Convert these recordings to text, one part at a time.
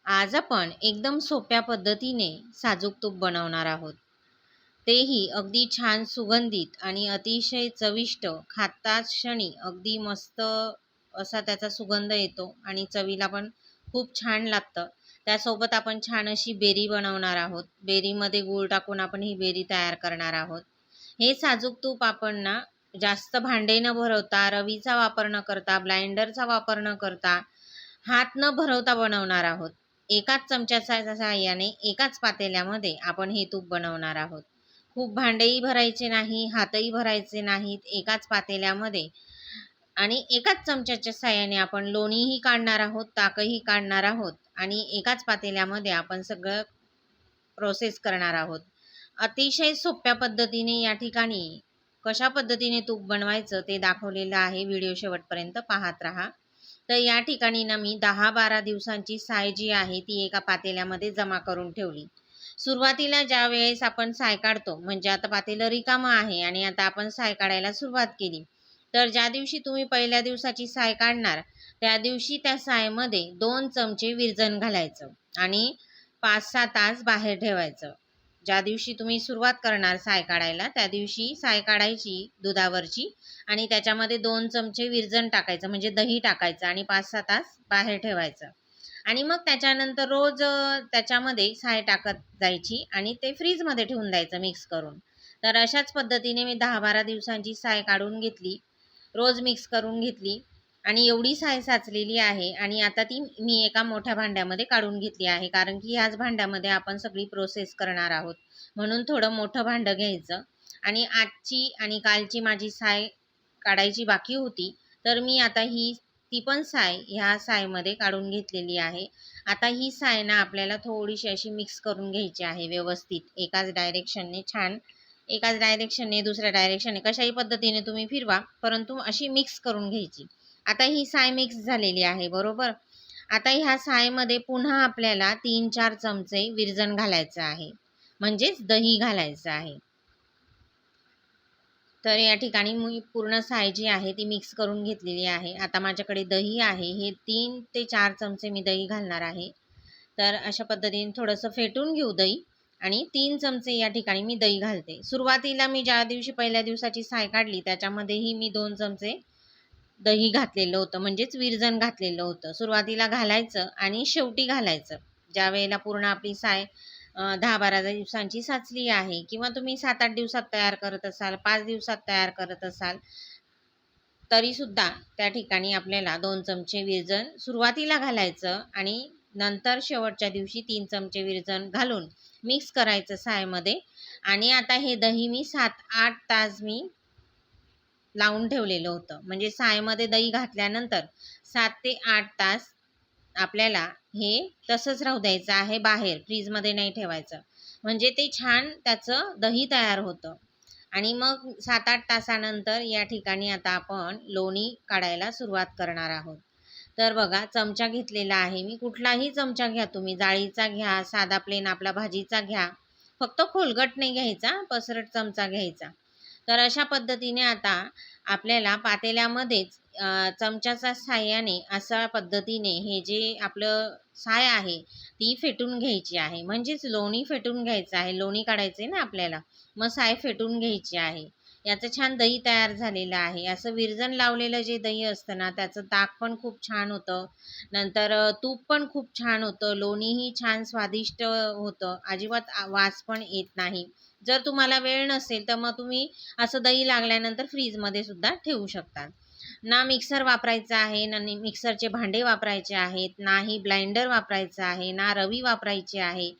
आज आपण एकदम सोप्या पद्धतीने साजूक तूप बनवणार आहोत. तेही अगदी छान सुगंधित आणि अतिशय चविष्ट. खाताच क्षणी अगदी मस्त असा त्याचा सुगंध येतो आणि चवीला पण खूप छान लागतं. त्यासोबत आपण छान अशी बेरी बनवणार आहोत. बेरीमध्ये गूळ टाकून आपण ही बेरी तयार करणार आहोत. हे साजूक तूप आपण ना जास्त भांडे न भरवता, रवीचा वापर न करता, ब्लाइंडरचा वापर न करता, हात न भरवता बनवणार आहोत. एकाच चमच्याच्या सहाय्याने एकाच पातेल्यामध्ये आपण हे तूप बनवणार आहोत. खूप भांडेही भरायचे नाही, हातही भरायचे नाहीत. एकाच पातेल्यामध्ये आणि एकाच चमच्याच्या सहाय्याने आपण लोणीही काढणार आहोत, ताकही काढणार आहोत आणि एकाच पातेल्यामध्ये आपण सगळं प्रोसेस करणार आहोत. अतिशय सोप्या पद्धतीने या ठिकाणी कशा पद्धतीने तूप बनवायचं ते दाखवलेलं आहे. व्हिडिओ शेवटपर्यंत पाहत राहा. तर या ठिकाणी ना मी 10-12 दिवसांची साय जी आहे ती एका पातेल्यामध्ये जमा करून ठेवली. सुरुवातीला ज्या वेळेस आपण साय काढतो, म्हणजे आता पातेलं रिकामं आहे आणि आता आपण साय काढायला सुरुवात केली, तर ज्या दिवशी तुम्ही पहिल्या दिवसाची साय काढणार त्या दिवशी त्या सायमध्ये 2 चमचे विरजण घालायचं आणि 5-6 तास बाहेर ठेवायचं. ज्या दिवशी तुम्ही सुरुवात करणार साय काढायला त्या दिवशी साय काढायची दुधावरची आणि त्याच्यामध्ये 2 चमचे विरजण टाकायचं, म्हणजे दही टाकायचं आणि 5-6 तास बाहेर ठेवायचं. आणि मग त्याच्यानंतर रोज त्याच्यामध्ये साय टाकत जायची आणि ते फ्रीजमध्ये ठेवून द्यायचं मिक्स करून. तर अशाच पद्धतीने मी 10-12 दिवसांची साय काढून घेतली, रोज मिक्स करून घेतली आणि एवढी साय साचलेली आहे. आणि आता ती मी एका मोठ्या भांड्यामध्ये काढून घेतली आहे, कारण की ह्याच भांड्यामध्ये आपण सगळी प्रोसेस करणार आहोत. म्हणून थोडं मोठं भांडं घ्यायचं. आणि आजची आणि कालची माझी साय काढायची बाकी होती, तर मी आता ती पण साय ह्या सायमध्ये काढून घेतलेली आहे. आता ही साय ना आपल्याला थोडीशी अशी मिक्स करून घ्यायची आहे व्यवस्थित, एकाच डायरेक्शनने दुसऱ्या डायरेक्शनने कशाही पद्धतीने तुम्ही फिरवा, परंतु अशी मिक्स करून घ्यायची. आता ही साय मिक्स झालेली आहे बरोबर. आता ह्या सायमध्ये पुन्हा आपल्याला 3-4 चमचे विरजण घालायचं आहे, म्हणजेच दही घालायचं आहे. तर या ठिकाणी मी पूर्ण साय जी आहे ती मिक्स करून घेतलेली आहे. आता माझ्याकडे दही आहे, हे 3 ते 4 चमचे मी दही घालणार आहे. तर अशा पद्धतीने थोडंसं फेटून घेऊ दही आणि 3 चमचे या ठिकाणी मी दही घालते. सुरुवातीला मी ज्या दिवशी पहिल्या दिवसाची साय काढली त्याच्यामध्येही मी 2 चमचे दही घातलेलं होतं, म्हणजेच विरजण घातलेलं होतं. सुरुवातीला घालायचं आणि शेवटी घालायचं. ज्या वेळेला पूर्ण आपली साय 10-12 दिवसांची साचली आहे, किंवा तुम्ही 7-8 दिवसात तयार करत असाल, 5 दिवसात तयार करत असाल, तरीसुद्धा त्या ठिकाणी आपल्याला 2 चमचे विरजण सुरुवातीला घालायचं आणि नंतर शेवटच्या दिवशी 3 चमचे विरजण घालून मिक्स करायचं सायमध्ये. आणि आता हे दही मी 7-8 तास मी लावून ठेवलेलं होतं, म्हणजे सायमध्ये दही घातल्यानंतर 7 ते 8 तास आपल्याला हे तसंच राहू द्यायचं आहे, बाहेर फ्रीजमध्ये नाही ठेवायचं, म्हणजे ते छान त्याचं दही तयार होतं. आणि मग 7-8 तासानंतर या ठिकाणी आता आपण लोणी काढायला सुरुवात करणार आहोत. तर बघा, चमचा घेतलेला आहे मी, कुठलाही चमचा घ्या तुम्ही, जाळीचा घ्या, साधा प्लेन आपला भाजीचा घ्या, फक्त खोलगट नाही घ्यायचा, पसरट चमचा घ्यायचा. तर अशा पद्धतीने आता आपल्याला पातेल्यामध्येच चमच्याच्या साहाय्याने अशा पद्धतीने हे जे आपलं साय आहे ती फेटून घ्यायची आहे, म्हणजेच लोणी फेटून घ्यायचं आहे. लोणी काढायचे ना आपल्याला, मग साय फेटून घ्यायची आहे. याचं छान दही तयार झालेलं आहे. असं विरजण लावलेलं जे दही असतं ना त्याचं ताक पण खूप छान होतं, नंतर तूप पण खूप छान होतं, लोणीही छान स्वादिष्ट होतं, अजिबात वास पण येत नाही. जर तुम्हाला वेळ नसेल तर मग तुम्ही असं दही लागल्यानंतर फ्रीजमध्ये सुद्धा ठेवू शकतात. ना मिक्सर वापरायचा आहे, ना मिक्सरचे भांडे वापरायचे आहेत, नाही ब्लाइंडर वापरायचं आहे, ना रवी वापरायची आहे.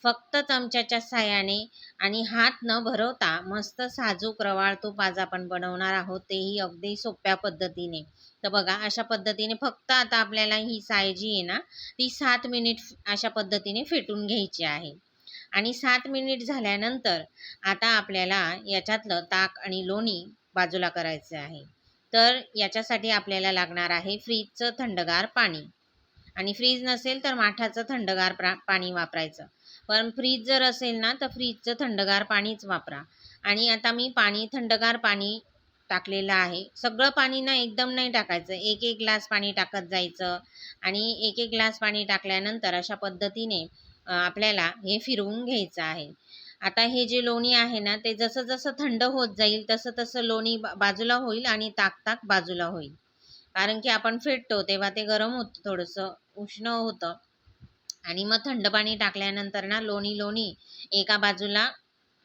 फक्त चमच्याच्या साहाय्याने आणि हात न भरवता मस्त साजूक रवाळ तूप आज आपण बनवणार आहोत, तेही अगदी सोप्या पद्धतीने. तर बघा, अशा पद्धतीने फक्त आता आपल्याला ही साय जी आहे ना ती 7 मिनिट अशा पद्धतीने फेटून घ्यायची आहे. आणि 7 मिनिट झाल्यानंतर आता आपल्याला याच्यातलं ताक आणि लोणी बाजूला करायचं आहे. तर याच्यासाठी आपल्याला लागणार आहे फ्रीजचं थंडगार पाणी, आणि फ्रीज नसेल तर माठाचं थंडगार पाणी वापरायचं. पण फ्रीज जर असेल ना तर फ्रीजचं थंडगार पाणीच वापरा. आणि आता मी थंडगार पाणी टाकलेलं आहे. सगळं पाणी ना एकदम नाही टाकायचं. एक एक ग्लास पाणी टाकत जायचं आणि एक एक ग्लास पाणी टाकल्यानंतर अशा पद्धतीने आपल्याला हे फिरवून घ्यायचं आहे. आता हे जे लोणी आहे ना, ते जसं जसं थंड होत जाईल तसं तसं लोणी बाजूला होईल आणि ताक बाजूला होईल. कारण की आपण फेटतो तेव्हा ते गरम होतं, थोडंसं उष्ण होतं आणि मग थंड पाणी टाकल्यानंतर ना लोणी लोणी एका बाजूला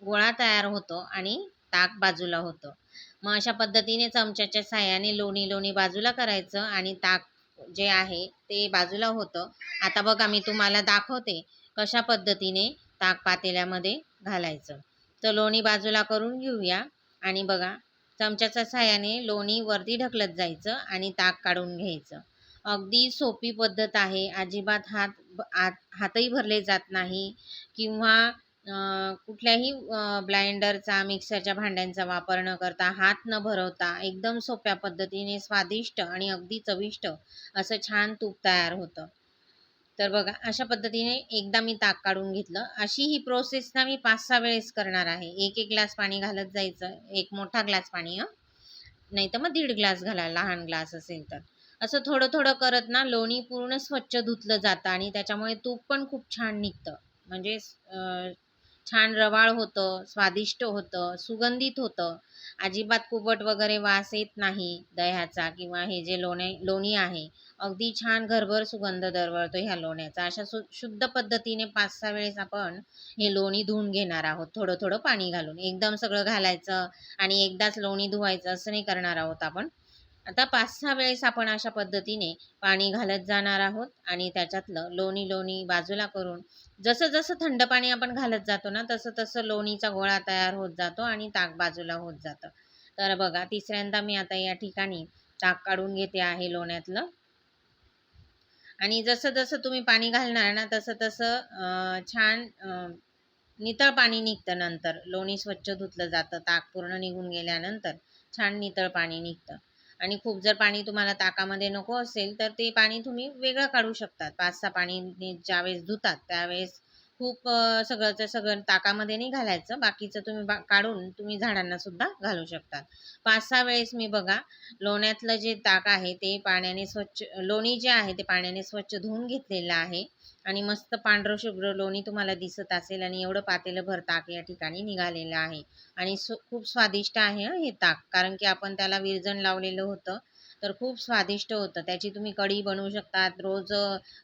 गोळा तयार होतो आणि ताक बाजूला होतं. मग अशा पद्धतीने चमच्याच्या साहाय्याने लोणी लोणी बाजूला करायचं आणि ताक जे आहे ते बाजूला होतं. आता बघा मी तुम्हाला दाखवते कशा पद्धतीने ताक पातेल्यामध्ये घालायचं. तर लोणी बाजूला करून घेऊया आणि बघा चमच्याच्या साहाय्याने लोणी वरती ढकलत जायचं आणि ताक काढून घ्यायचं. अगदी सोपी पद्धत आहे. अजिबात हातही भरले जात नाही किंवा कुठल्याही ब्लाइंडरचा, मिक्सरच्या भांड्यांचा वापर न करता, हात न भरवता एकदम सोप्या पद्धतीने स्वादिष्ट आणि अगदी चविष्ट असं छान तूप तयार होतं. तर बघा अशा पद्धतीने एकदा मी ताक काढून घेतलं. अशी ही प्रोसेस ना मी 5-6 वेळेस करणार आहे. एक एक ग्लास पाणी घालत जायचं. एक मोठा ग्लास पाणी नाही तर मग 1.5 ग्लास घाला, लहान ग्लास असेल तर. असं थोडं थोडं करत ना लोणी पूर्ण स्वच्छ धुतलं जातं आणि त्याच्यामुळे तूप पण खूप छान निघतं. म्हणजे छान रवाळ होतं, स्वादिष्ट होतं, सुगंधित होतं. अजिबात कुबट वगैरे वास येत नाही दह्याचा किंवा हे जे लोणी आहे. अगदी छान घरभर सुगंध दरवळतो ह्या लोण्याचा. अशा शुद्ध पद्धतीने 5-6 वेळेस आपण हे लोणी धुवून घेणार आहोत, थोडं थोडं पाणी घालून. एकदम सगळं घालायचं आणि एकदाच लोणी धुवायचं असं नाही करणार आहोत आपण. आता 5-6 वेळेस आपण अशा पद्धतीने पाणी घालत जाणार आहोत आणि त्याच्यातलं लोणी लोणी बाजूला करून जसं जसं थंड पाणी आपण घालत जातो ना तसं तसं लोणीचा गोळा तयार होत जातो आणि ताक बाजूला होत जातं. तर बघा तिसऱ्यांदा मी आता या ठिकाणी ताक काढून घेते आहे लोण्यातलं आणि जसं जसं तुम्ही पाणी घालणार ना तसं तसं छान नितळ पाणी निघतं. नंतर लोणी स्वच्छ धुतलं जातं. ताक पूर्ण निघून गेल्यानंतर छान नितळ पाणी निघतं आणि खूप जर पाणी तुम्हाला ताकामध्ये नको असेल तर ते पाणी तुम्ही वेगळं काढू शकतात. 5-6 पाणी ज्यावेळेस धुतात त्यावेळेस खूप सगळंचं सगळं ताकामध्ये नाही घालायचं. बाकीचं तुम्ही काढून तुम्ही झाडांना सुद्धा घालू शकतात. 5-6 वेळेस मी बघा लोण्यातलं जे ताक आहे ते पाण्याने स्वच्छ, लोणी जे आहे ते पाण्याने स्वच्छ धुवून घेतलेलं आहे आणि मस्त पांढरं शुभ्र लोणी तुम्हाला दिसत असेल आणि एवढं पातेलभर ताक या ठिकाणी निघालेलं आहे आणि खूप स्वादिष्ट आहे हे ताक. कारण की आपण त्याला विरजण लावलेलं होतं तर खूप स्वादिष्ट होतं. त्याची तुम्ही कढी बनवू शकतात. रोज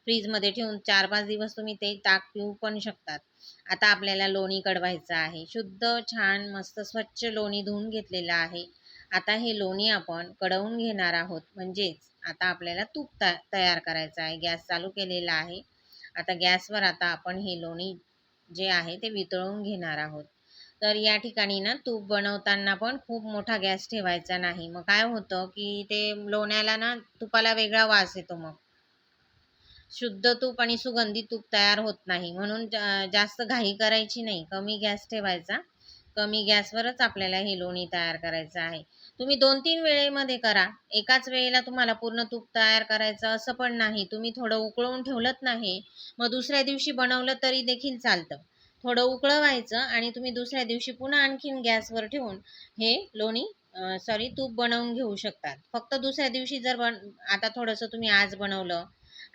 फ्रीजमध्ये ठेवून 4-5 दिवस तुम्ही ते ताक पिऊ पण शकतात. आता आपल्याला लोणी कढवायचं आहे. शुद्ध छान मस्त स्वच्छ लोणी धुवून घेतलेलं आहे. आता हे लोणी आपण कढवून घेणार आहोत. म्हणजेच आता आपल्याला तूप तयार करायचं आहे. गॅस चालू केलेला आहे. आता गॅसवर आता आपण हे लोणी जे आहे ते वितळून घेणार आहोत. तर या ठिकाणी ना तूप बनवताना पण खूप मोठा गॅस ठेवायचा नाही. मग काय होतं की ते लोण्याला ना तुपाला वेगळा वास येतो. मग शुद्ध तूप आणि सुगंधित तूप तयार होत नाही. म्हणून जास्त घाई करायची नाही. कमी गॅस ठेवायचा. कमी गॅसवरच आपल्याला हे लोणी तयार करायचं आहे. तुम्ही 2-3 वेळेमध्ये करा. एकाच वेळेला तुम्हाला पूर्ण तूप तयार करायचं असं पण नाही. तुम्ही थोडं उकळवून ठेवलत नाही, मग दुसऱ्या दिवशी बनवलं तरी देखील चालतं. थोडं उकळवायचं आणि तुम्ही दुसऱ्या दिवशी पुन्हा आणखीन गॅसवर ठेवून हे लोणी तूप बनवून घेऊ शकतात. फक्त दुसऱ्या दिवशी जर आता थोडंसं तुम्ही आज बनवलं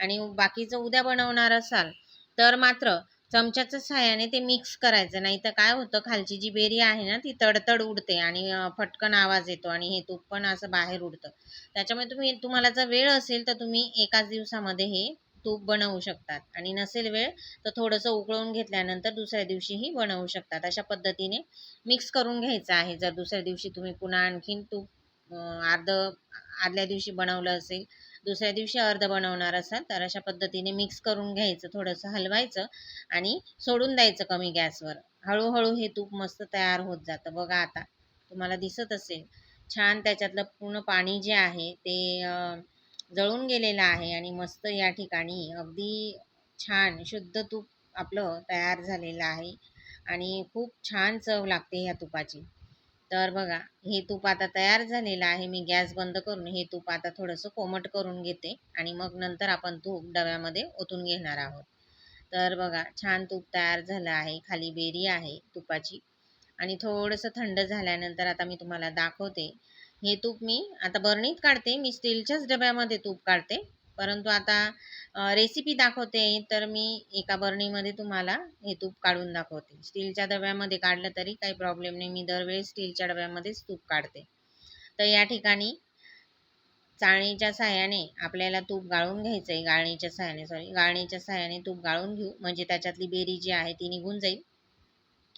आणि बाकीचं उद्या बनवणार असाल तर मात्र चमच्याच्या सहाय्याने ते मिक्स करायचं. नाही तर काय होतं खालची जी बेरी आहे ना ती तडतड उडते आणि फटकन आवाज येतो आणि हे तूप पण असं बाहेर उडतं. त्याच्यामुळे तुम्हाला जर वेळ असेल तर तुम्ही एकाच दिवसामध्ये हे तूप बनवू शकतात आणि नसेल वेळ तर थोडंसं उकळून घेतल्यानंतर दुसऱ्या दिवशीही बनवू शकतात. अशा पद्धतीने मिक्स करून घ्यायचं आहे. जर दुसऱ्या दिवशी तुम्ही पुन्हा आणखीन तूप आदल्या दिवशी बनवलं असेल, दुसऱ्या दिवशी अर्ध बनवणार असाल तर अशा पद्धतीने मिक्स करून घ्यायचं. थोडंसं हलवायचं आणि सोडून द्यायचं कमी गॅसवर. हळूहळू हे तूप मस्त तयार होत जातं. बघा आता तुम्हाला दिसत असेल छान त्याच्यातलं पूर्ण पाणी जे आहे ते जळून गेलेलं आहे आणि मस्त या ठिकाणी अगदी छान शुद्ध तूप आपलं तयार झालेलं आहे आणि खूप छान चव लागते ह्या तुपाची. तर बघा हे तूप आता तयार झालेलं आहे. मी गॅस बंद करून हे तूप आता थोडंसं कोमट करून घेते आणि मग नंतर आपण तूप डब्यामध्ये ओतून घेणार आहोत. तर बघा छान तूप तयार झालं आहे. खाली बेरी आहे तुपाची आणि थोडंसं थंड झाल्यानंतर आता मी तुम्हाला दाखवते हे तूप मी आता बरणीत काढते. मी स्टीलच्याच डब्यामध्ये तूप काढते, परंतु आता रेसिपी दाखवते तर मी एका बरणीमध्ये तुम्हाला हे तूप काढून दाखवते. स्टीलच्या डब्यामध्ये काढलं तरी काही प्रॉब्लेम नाही, मी दरवेळेस स्टीलच्या डब्यामध्येच तूप काढते. तर या ठिकाणी चाळणीच्या साहाय्याने आपल्याला तूप गाळून घ्यायचं आहे. गाळणीच्या साहाय्याने तूप गाळून घेऊ, म्हणजे त्याच्यातली बेरी जी आहे ती निघून जाईल.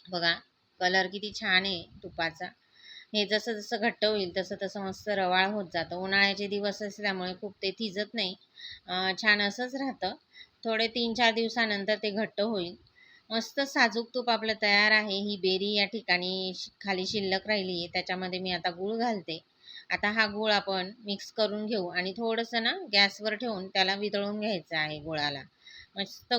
बघा कलर किती छान आहे तुपाचा. हे जसं जसं घट्ट होईल तसं तसं मस्त रवाळ होत जातं. उन्हाळ्याचे दिवस असल्यामुळे खूप ते थिजत नाही, छान असंच राहतं. थोडे 3-4 दिवसानंतर ते घट्ट होईल. मस्त साजूक तूप आपलं तयार आहे. ही बेरी या ठिकाणी खाली शिल्लक राहिली आहे, त्याच्यामध्ये मी आता गूळ घालते. आता हा गूळ आपण मिक्स करून घेऊ आणि थोडंसं ना गॅसवर ठेवून त्याला वितळून घ्यायचं आहे गुळाला. मस्त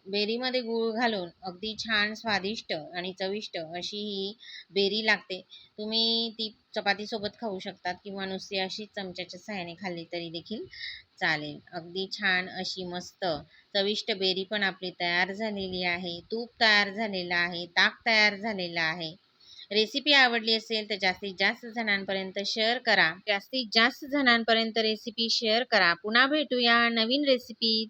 बेरीमध्ये गूळ घालून अगदी छान स्वादिष्ट आणि चविष्ट अशी ही बेरी लागते. तुम्ही ती चपातीसोबत खाऊ शकतात किंवा नुसती अशी चमच्याच्या सहाय्याने खाल्ली तरी देखील चालेल. अगदी छान अशी मस्त चविष्ट बेरी पण आपली तयार झालेली आहे. तूप तयार झालेलं आहे, ताक तयार झालेलं आहे. रेसिपी आवडली असेल तर जास्तीत जास्त जणांपर्यंत शेअर करा. जास्तीत जास्त जणांपर्यंत रेसिपी शेअर करा. पुन्हा भेटूया नवीन रेसिपी.